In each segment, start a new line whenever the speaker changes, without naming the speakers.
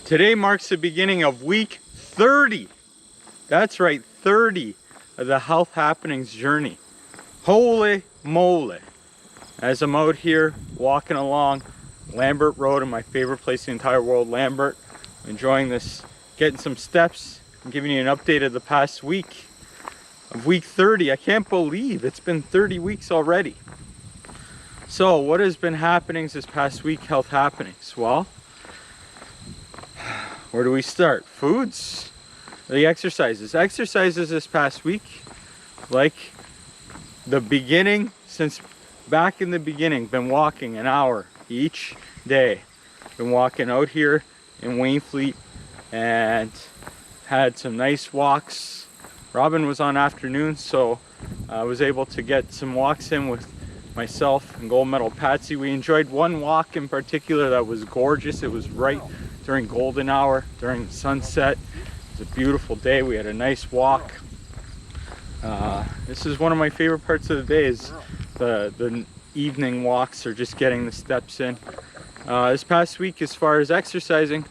Today marks the beginning of week 30. That's right, 30 of the Health Happenings journey. Holy moly. As I'm out here walking along Lambert Road in my favorite place in the entire world, Lambert, enjoying this, getting some steps, and giving you an update of the past week of week 30. I can't believe it's been 30 weeks already. So what has been happening this past week, Health Happenings? Well, where do we start? Foods, the exercises. Exercises this past week, like the beginning, since back in the beginning, been walking an hour each day. Been walking out here in Wainfleet and had some nice walks. Robin was on afternoon, so I was able to get some walks in with myself and Gold Medal Patsy. We enjoyed one walk in particular that was gorgeous. It was right during golden hour, during sunset. It was a beautiful day. We had a nice walk. This is one of my favorite parts of the day, is the evening walks, or just getting the steps in. This past week, as far as exercising,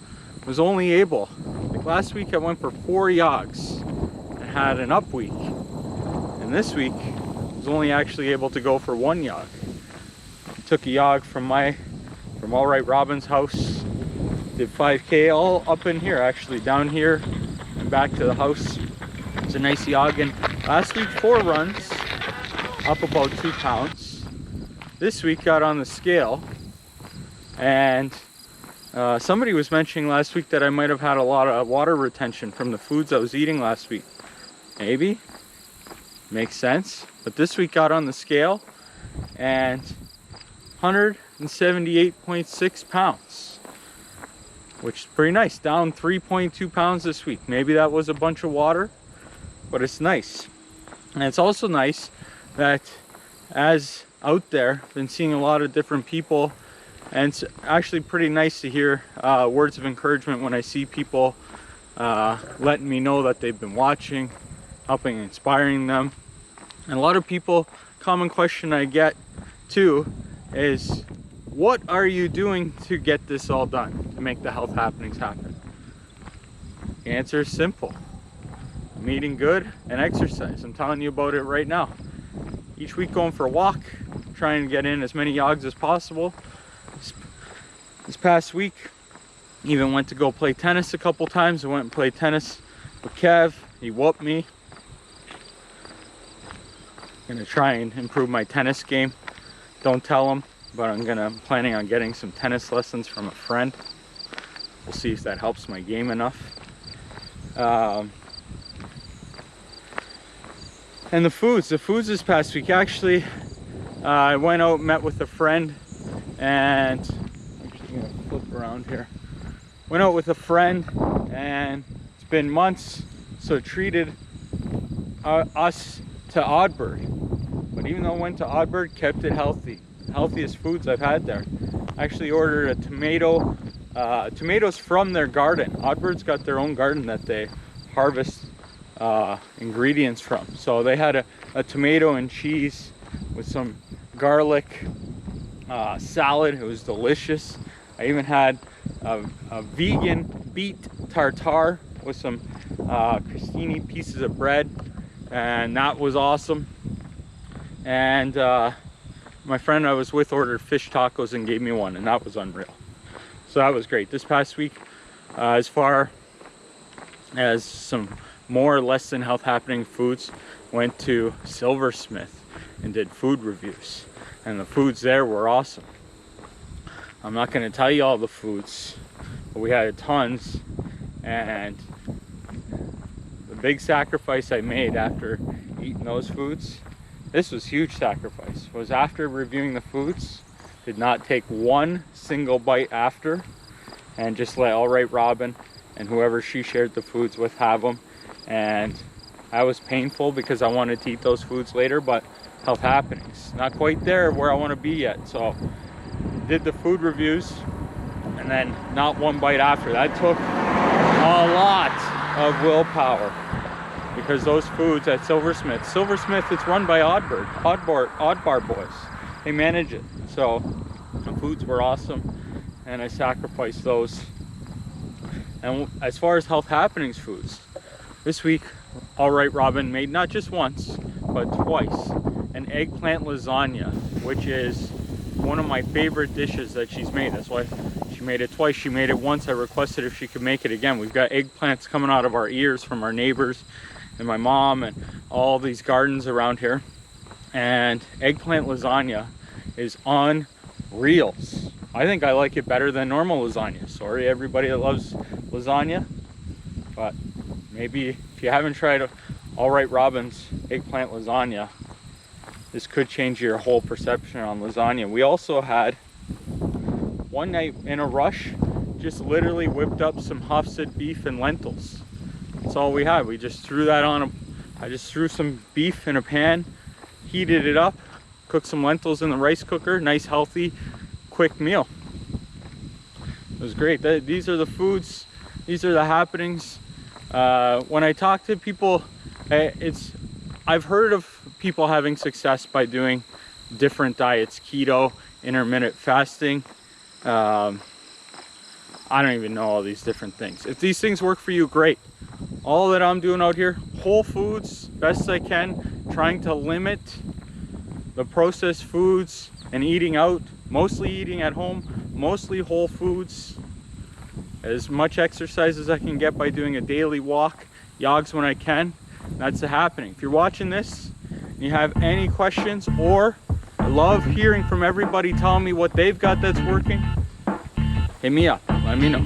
was only able, like last week I went for 4 jogs and had an up week, and this week I was only actually able to go for 1 jog. Took a jog from All Right Robin's house, did 5K all up in here, actually down here and back to the house. It's a nice jog. And last week 4 runs, up about 2 pounds. This week got on the scale, and somebody was mentioning last week that I might have had a lot of water retention from the foods I was eating last week. Maybe, makes sense. But this week got on the scale and 178.6 pounds, which is pretty nice. Down 3.2 pounds this week. Maybe that was a bunch of water, but it's nice. And it's also nice that as out there, been seeing a lot of different people, and it's actually pretty nice to hear words of encouragement when I see people letting me know that they've been watching, helping, inspiring them. And a lot of people, common question I get too is, what are you doing to get this all done, to make the Health Happenings happen? The answer is simple. I'm eating good and exercise. I'm telling you about it right now. Each week going for a walk, trying to get in as many jogs as possible. This past week, even went to go play tennis a couple times. I went and played tennis with Kev. He whooped me. I'm gonna try and improve my tennis game. Don't tell him, but I'm planning on getting some tennis lessons from a friend. We'll see if that helps my game enough. And the foods this past week, actually, I went out and met with a friend, and I'm actually gonna flip around here. Went out with a friend, and it's been months, so treated us to Oddbird. But even though I went to Oddbird, kept it healthy. Healthiest foods I've had there. Actually ordered a tomatoes from their garden. Oddbird's got their own garden that they harvest ingredients from. So they had a tomato and cheese with some garlic salad. It was delicious. I even had a vegan beet tartare with some crostini pieces of bread, and that was awesome. And my friend I was with ordered fish tacos and gave me one, and that was unreal. So that was great. This past week, as far as some more or less than health happening foods, went to Silversmith and did food reviews, and the foods there were awesome. I'm not going to tell you all the foods, but we had tons. And the big sacrifice I made after eating those foods, this was huge sacrifice, was after reviewing the foods, did not take one single bite after, and just let All Right Robin and whoever she shared the foods with have them. And that was painful because I wanted to eat those foods later, but Health Happenings, not quite there where I want to be yet. So did the food reviews, and then not one bite after. That took a lot of willpower, because those foods at Silversmith, it's run by Oddbar Boys. They manage it. So the foods were awesome, and I sacrificed those And as far as health happenings foods, this week, All Right Robin made not just once, but twice, an eggplant lasagna, which is one of my favorite dishes that she's made. That's why she made it twice. She made it once. I requested if she could make it again. We've got eggplants coming out of our ears from our neighbors and my mom and all these gardens around here. And eggplant lasagna is unreal. I think I like it better than normal lasagna. Sorry everybody that loves lasagna, but maybe if you haven't tried All Right Robin's eggplant lasagna, this could change your whole perception on lasagna. We also had, one night in a rush, just literally whipped up some Hofstad beef and lentils. That's all we had. We just threw that on I just threw some beef in a pan, heated it up, cooked some lentils in the rice cooker. Nice, healthy, quick meal. It was great. These are the foods, these are the happenings. When I talk to people, I've heard of people having success by doing different diets, keto, intermittent fasting. I don't even know all these different things. If these things work for you, great. All that I'm doing out here, whole foods, best I can, trying to limit the processed foods and eating out, mostly eating at home, mostly whole foods, as much exercise as I can get by doing a daily walk, jogs when I can. That's the happening. If you're watching this and you have any questions, or I love hearing from everybody telling me what they've got that's working, hit me up, let me know.